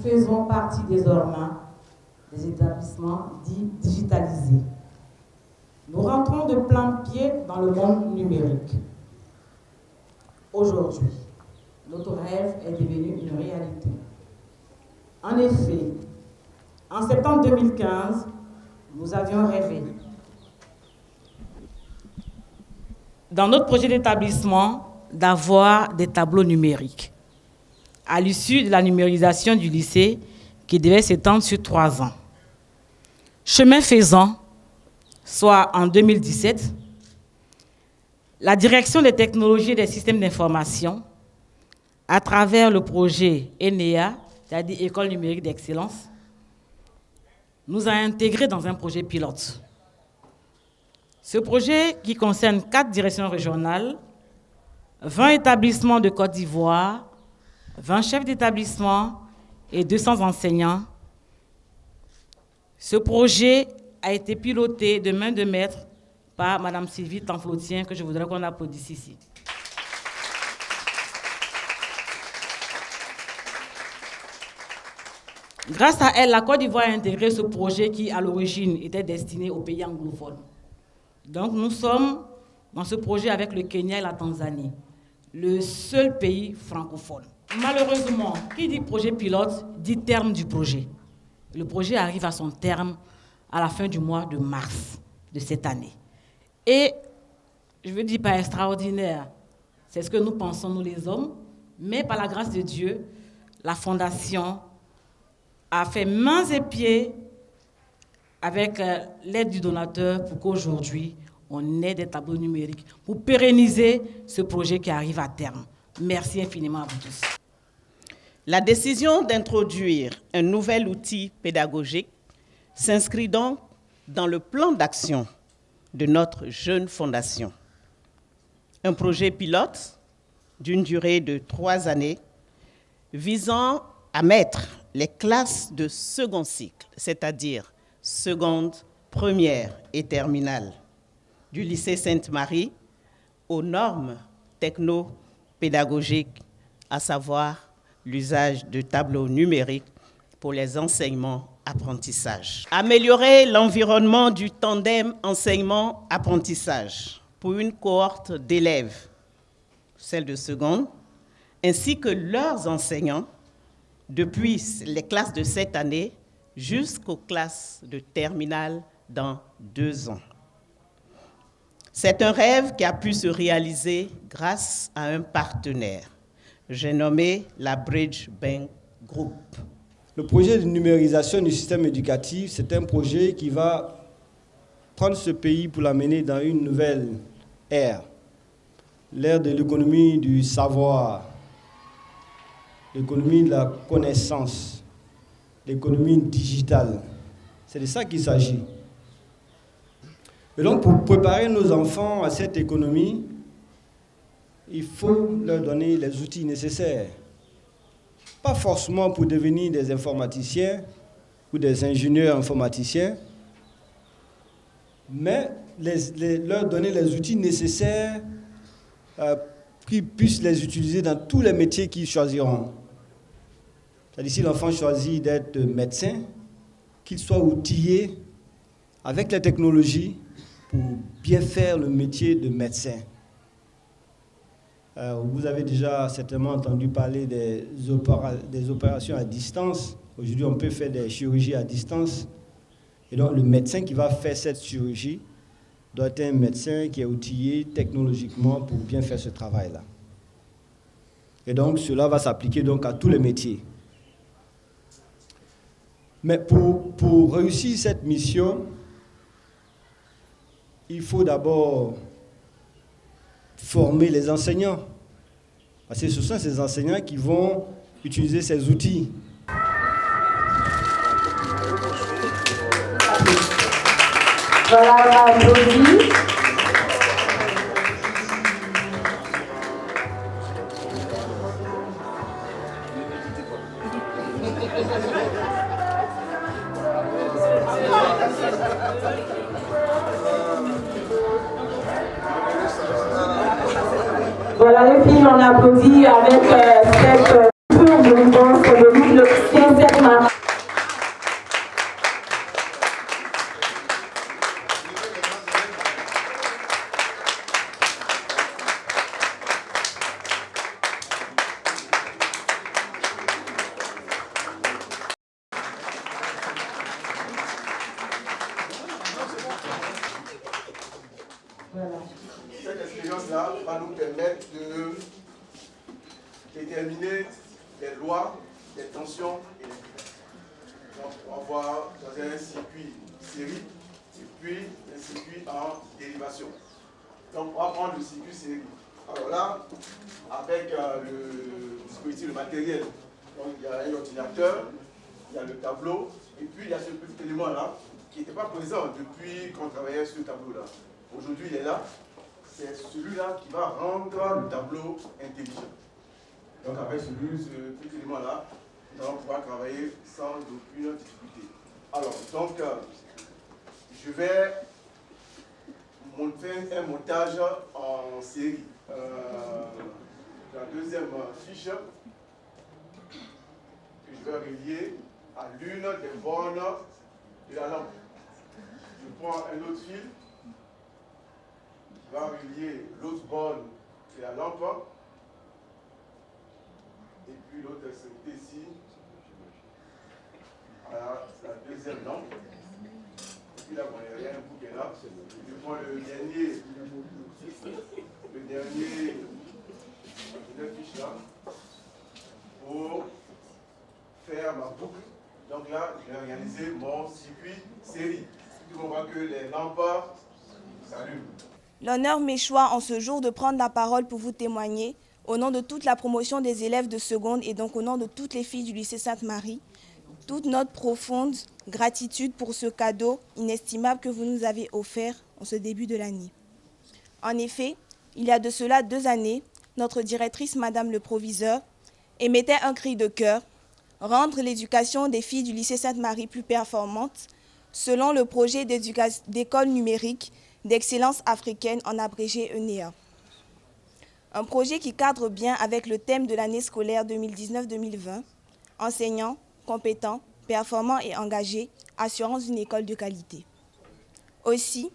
faisons partie désormais des établissements dits digitalisés. Nous rentrons de plein pied dans le monde numérique. Aujourd'hui, notre rêve est devenu une réalité. En effet, en septembre 2015, nous avions rêvé. Dans notre projet d'établissement, d'avoir des tableaux numériques. À l'issue de la numérisation du lycée, qui devait s'étendre sur 3 ans. Chemin faisant, soit en 2017, la direction des technologies et des systèmes d'information, à travers le projet ENEA, c'est-à-dire École numérique d'excellence, nous a intégrés dans un projet pilote. Ce projet, qui concerne 4 directions régionales, 20 établissements de Côte d'Ivoire, 20 chefs d'établissement et 200 enseignants. Ce projet a été piloté de main de maître par Mme Sylvie Tanflotien, que je voudrais qu'on applaudisse ici. Grâce à elle, la Côte d'Ivoire a intégré ce projet qui, à l'origine, était destiné aux pays anglophones. Donc, nous sommes dans ce projet avec le Kenya et la Tanzanie, le seul pays francophone. Malheureusement, qui dit projet pilote, dit terme du projet. Le projet arrive à son terme à la fin du mois de mars de cette année. Et, je veux dire pas extraordinaire, c'est ce que nous pensons, nous les hommes, mais par la grâce de Dieu, la Fondation a fait mains et pieds avec l'aide du donateur pour qu'aujourd'hui, on ait des tableaux numériques pour pérenniser ce projet qui arrive à terme. Merci infiniment à vous tous. La décision d'introduire un nouvel outil pédagogique s'inscrit donc dans le plan d'action de notre jeune fondation. Un projet pilote d'une durée de 3 années visant à mettre les classes de second cycle, c'est-à-dire seconde, première et terminale, du lycée Sainte-Marie aux normes techno-pédagogiques, à savoir l'usage de tableaux numériques pour les enseignements-apprentissages. Améliorer l'environnement du tandem enseignement-apprentissage pour une cohorte d'élèves, celle de seconde, ainsi que leurs enseignants, depuis les classes de cette année jusqu'aux classes de terminale dans 2 ans. C'est un rêve qui a pu se réaliser grâce à un partenaire. J'ai nommé la Bridge Bank Group. Le projet de numérisation du système éducatif, c'est un projet qui va prendre ce pays pour l'amener dans une nouvelle ère, l'ère de l'économie du savoir, l'économie de la connaissance, l'économie digitale. C'est de ça qu'il s'agit. Et donc, pour préparer nos enfants à cette économie, il faut leur donner les outils nécessaires. Pas forcément pour devenir des informaticiens ou des ingénieurs informaticiens, mais leur donner les outils nécessaires qu'ils puissent les utiliser dans tous les métiers qu'ils choisiront. C'est-à-dire, si l'enfant choisit d'être médecin, qu'il soit outillé avec la technologie pour bien faire le métier de médecin. Vous avez déjà certainement entendu parler des opérations à distance. Aujourd'hui, on peut faire des chirurgies à distance. Et donc, le médecin qui va faire cette chirurgie doit être un médecin qui est outillé technologiquement pour bien faire ce travail-là. Et donc, cela va s'appliquer donc à tous les métiers. Mais pour réussir cette mission, il faut d'abord former les enseignants. Parce que ce sont ces enseignants qui vont utiliser ces outils. Voilà, on applaudit. Voilà, les filles, on applaudit avec cette pure, je pense, de l'une sincèrement. déterminer les lois, les tensions et les critères. Donc, on va voir dans un circuit série et puis un circuit en dérivation. Donc, on va prendre le circuit série. Alors là, avec le dispositif, le matériel, donc il y a un ordinateur, il y a le tableau, et puis il y a ce petit élément-là qui n'était pas présent depuis qu'on travaillait sur le tableau-là. Aujourd'hui, il est là. C'est celui-là qui va rendre le tableau intelligent. Donc avec ce petit élément-là, nous allons pouvoir travailler sans aucune difficulté. Alors, donc, je vais faire un montage en série. La deuxième fiche que je vais relier à l'une des bornes de la lampe. Je prends un autre fil qui va relier l'autre borne de la lampe et puis l'autre extrémité ici à la deuxième lampe. Et puis là, bon, il y a un bout qui est là. Je prends le dernier fiche là pour faire ma boucle. Donc là, je vais réaliser mon circuit série. Tout le monde voit que les lampes s'allument. L'honneur m'est choix en ce jour de prendre la parole pour vous témoigner, au nom de toute la promotion des élèves de seconde et donc au nom de toutes les filles du lycée Sainte-Marie, toute notre profonde gratitude pour ce cadeau inestimable que vous nous avez offert en ce début de l'année. En effet, il y a de cela 2 années, notre directrice, Madame le Proviseur, émettait un cri de cœur, rendre l'éducation des filles du lycée Sainte-Marie plus performante selon le projet d'école numérique d'excellence africaine en abrégé ENEA. Un projet qui cadre bien avec le thème de l'année scolaire 2019-2020, enseignants, compétents, performants et engagés, assurance d'une école de qualité. Aussi,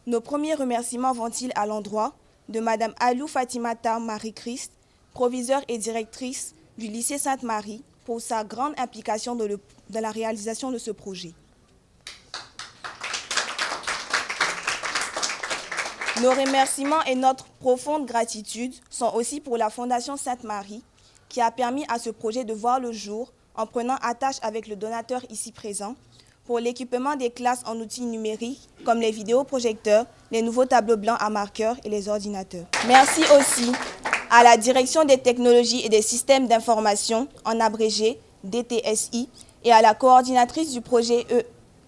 nos premiers remerciements vont-ils à l'endroit de Madame Alou Fatimata Marie-Christ, proviseure et directrice du lycée Sainte-Marie, pour sa grande implication dans la réalisation de ce projet. Nos remerciements et notre profonde gratitude sont aussi pour la Fondation Sainte-Marie qui a permis à ce projet de voir le jour en prenant attache avec le donateur ici présent pour l'équipement des classes en outils numériques comme les vidéoprojecteurs, les nouveaux tableaux blancs à marqueurs et les ordinateurs. Merci aussi à la Direction des technologies et des systèmes d'information, en abrégé DTSI, et à la coordinatrice du projet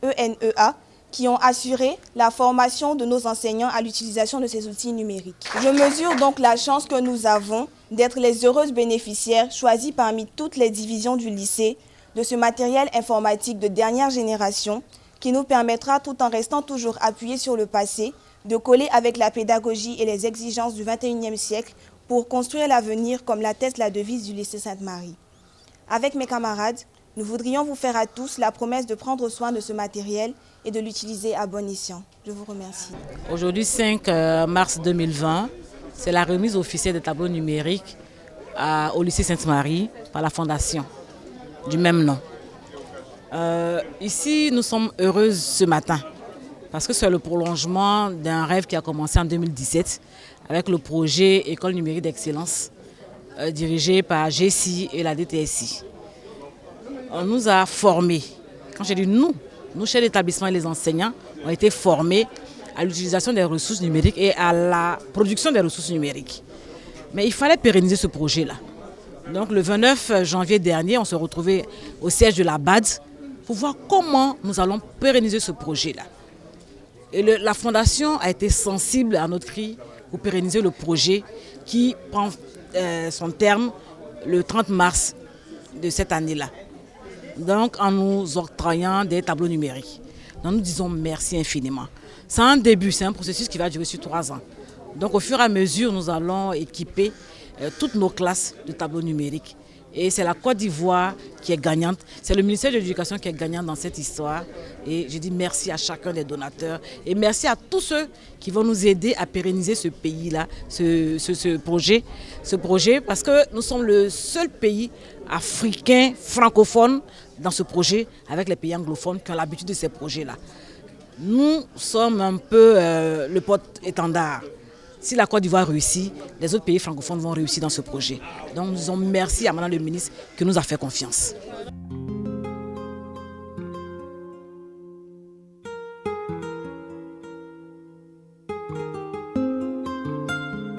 ENEA, qui ont assuré la formation de nos enseignants à l'utilisation de ces outils numériques. Je mesure donc la chance que nous avons d'être les heureuses bénéficiaires choisies parmi toutes les divisions du lycée de ce matériel informatique de dernière génération qui nous permettra, tout en restant toujours appuyés sur le passé, de coller avec la pédagogie et les exigences du XXIe siècle pour construire l'avenir comme l'atteste la devise du lycée Sainte-Marie. Avec mes camarades, nous voudrions vous faire à tous la promesse de prendre soin de ce matériel et de l'utiliser à bon escient. Je vous remercie. Aujourd'hui, 5 mars 2020, c'est la remise officielle des tableaux numériques au lycée Sainte-Marie par la Fondation du même nom. Ici, nous sommes heureuses ce matin parce que c'est le prolongement d'un rêve qui a commencé en 2017 avec le projet École numérique d'excellence dirigé par GECI et la DTSI. On nous a formés. Quand j'ai dit nous, chefs d'établissement et les enseignants ont été formés à l'utilisation des ressources numériques et à la production des ressources numériques. Mais il fallait pérenniser ce projet-là. Donc le 29 janvier dernier, on se retrouvait au siège de la BAD pour voir comment nous allons pérenniser ce projet-là. Et la Fondation a été sensible à notre cri pour pérenniser le projet qui prend son terme le 30 mars de cette année-là. Donc en nous octroyant des tableaux numériques. Donc nous disons merci infiniment. C'est un début, c'est un processus qui va durer sur 3 ans. Donc au fur et à mesure, nous allons équiper toutes nos classes de tableaux numériques. Et c'est la Côte d'Ivoire qui est gagnante. C'est le ministère de l'Éducation qui est gagnant dans cette histoire. Et je dis merci à chacun des donateurs. Et merci à tous ceux qui vont nous aider à pérenniser ce pays-là, ce projet. Parce que nous sommes le seul pays africain francophone dans ce projet avec les pays anglophones qui ont l'habitude de ces projets-là. Nous sommes un peu le porte-étendard Si la Côte d'Ivoire réussit, les autres pays francophones vont réussir dans ce projet. Donc nous disons merci à Madame le ministre qui nous a fait confiance.